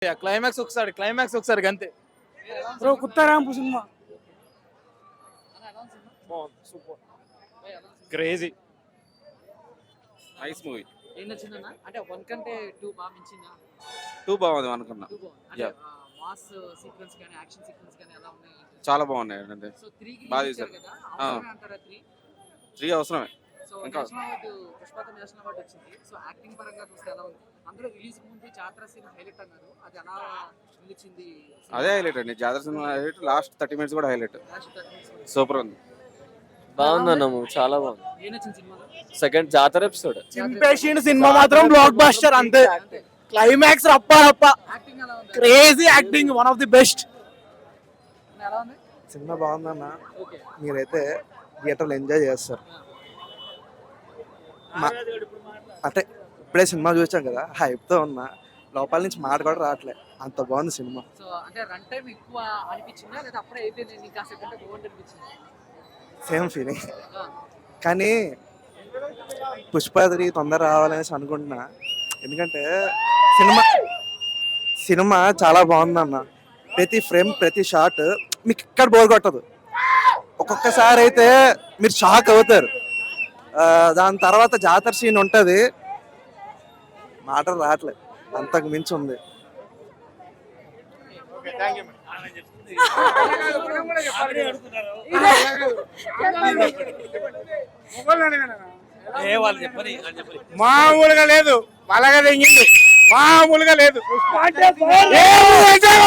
Climax ఒకసారి అంతే bro కుత్తారాంపు సినిమా సూపర్ క్రేజీ నైస్ మూవీ. ఏం నచ్చిందన్న? అంటే 1 కంటే 2 బాగా మించిందా? 2 బాగుంది అనుకున్నా. 2 బాగుంది. అంటే Yeah. మాస్ సీక్వెన్స్ కానీ యాక్షన్ సీక్వెన్స్ కానీ ఎలా ఉన్నాయి? చాలా బాగున్నాయి అంటే సో 3 కి బాగా ఇచ్చారు తీశారు. కదా, అవసరమే అంటారా 3? 3 అవసరమే. సో ఇంకా నేషనల్ అవార్డు, పుష్పతో నేషనల్ అవార్డు వచ్చింది. సో యాక్టింగ్ పరంగా చూస్తే ఎలా ఉంది? అందులో రిలీజ్ ముందు జాతర సీన్ హైలైట్ అన్నారు, అది ఎలా నిలిచింది? అదే హైలైట్ అండి. జాతర సినిమా హైలైట్. లాస్ట్ 30 minutes కూడా హైలైట్. Last 30 minutes. సూపర్ ఉంది. బాగుందన్న మూవీ, చాలా బాగుంది. ఏం నచ్చింది సినిమాలో? సెకండ్ జాతర ఎపిసోడ్ చింపేషిండ్ సినిమా మాత్రం బ్లాక్ బస్టర్ అంతే. క్లైమాక్స్ రప్ప యాక్టింగ్ ఎలా ఉంది? Crazy acting, one of the best. ఎలా ఉంది? సినిమా బాగుందన్న. ఓకే. మీరైతే థియేటర్లో ఎంజాయ్ చేస్తారు. అంటే ఇప్పుడే సినిమా చూసాం కదా, హైప్తో ఉన్నా, లోపల నుంచి మాట కూడా రావట్లే, అంత బాగుంది సినిమా. సో అంటే రన్ టైం ఎక్కువ అనిపించిందా లేదా అప్పుడే అయిపోయింది ఇంకా సెకండ్ బాగుంది అనిపించింది? Same feeling. కానీ పుష్ప3 తొందర రావాలనేసి అనుకుంటున్నా. ఎందుకంటే సినిమా చాలా బాగుందన్న. ప్రతి ఫ్రేమ్, ప్రతి షాట్ మీకు ఇక్కడ బోర్ కొట్టదు. ఒక్కొక్కసారి అయితే మీరు షాక్ అవుతారు. దాని తర్వాత జాతర సీన్ ఉంటుంది, మాటలు రావట్లేదు, అంతకు మించి ఉంది. మామూలుగా లేదు, బలగా తెంగింది, మామూలుగా లేదు.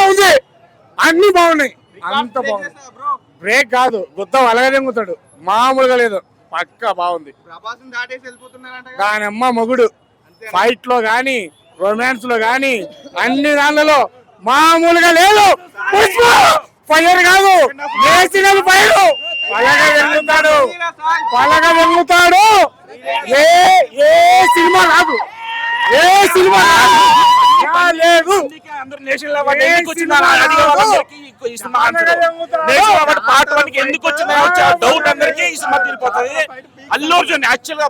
ఉంది, అన్ని బాగున్నాయి, అంత బాగుంది. బ్రేక్ కాదు, గుద్దం అలాగే తెంగుతాడు, మామూలుగా లేదు, పక్కా బాగుంది. దాని అమ్మ మొగుడు ఫైట్ లో గాని, రొమాన్స్ లో గాని, అన్ని దానిలో మామూలుగా లేదు. ఫైర్ కాదు, నేషనల్ ఫైర్. పలగా వెంగుతాడు. ఏ సినిమా రాదు, ఏ సినిమా లేదు. ఎందుకు వచ్చిందో డౌట్ అందరికి ఈ సినిమా తెలిపోతుంది. అల్లు అర్జున్ యాక్చువల్ గా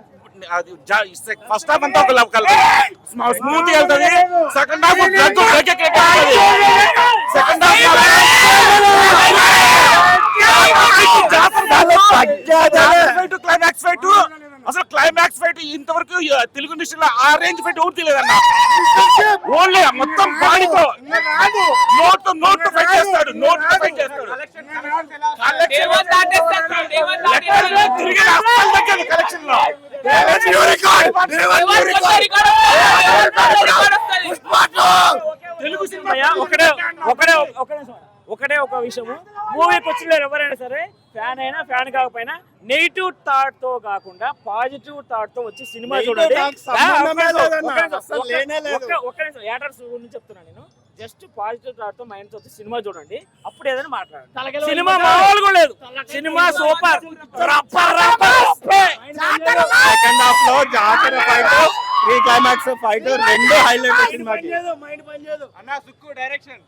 ఫస్ట్ హాఫ్ అంతా ఒక స్మూత్ వెళ్తుంది, second half second half climax fight. అసలు క్లైమాక్స్ ఫైట్ ఇంతవరకు తెలుగు ఇండస్ట్రీలో ఆ రేంజ్ ఫైట్ ఎవరు తెలియదన్న. ఓన్లీ మొత్తం బాడీతో నోట్ ఫైట్ చేస్తాడు, నోట్ ఫైట్ చేస్తాడు. కలెక్షన్ లో తెలుగు సినిమా ఒకటే ఒక విషయము, మూవీకి వచ్చిన ఎవరైనా సరే, ఫ్యాన్ అయినా ఫ్యాన్ కాకపోయినా, నెగిటివ్ థాట్ తో కాకుండా పాజిటివ్ థాట్ తో వచ్చి సినిమా చూడండి. యాటర్స్ గురించి చెప్తున్నాను నేను. జస్ట్ పాజిటివ్ థాట్ తో మైండ్ తో వచ్చి సినిమా చూడండి, అప్పుడు ఏదైనా మాట్లాడండి. సినిమా మామూలుగా లేదు, సినిమా సూపర్. సెకండ్ హాఫ్ లో జాతర ఫైట్, ప్రీ క్లైమాక్స్ ఫైట్ రెండు హైలైట్ సినిమాకి. మైండ్ పని చేయదు అన్న సుక్కు డైరెక్షన్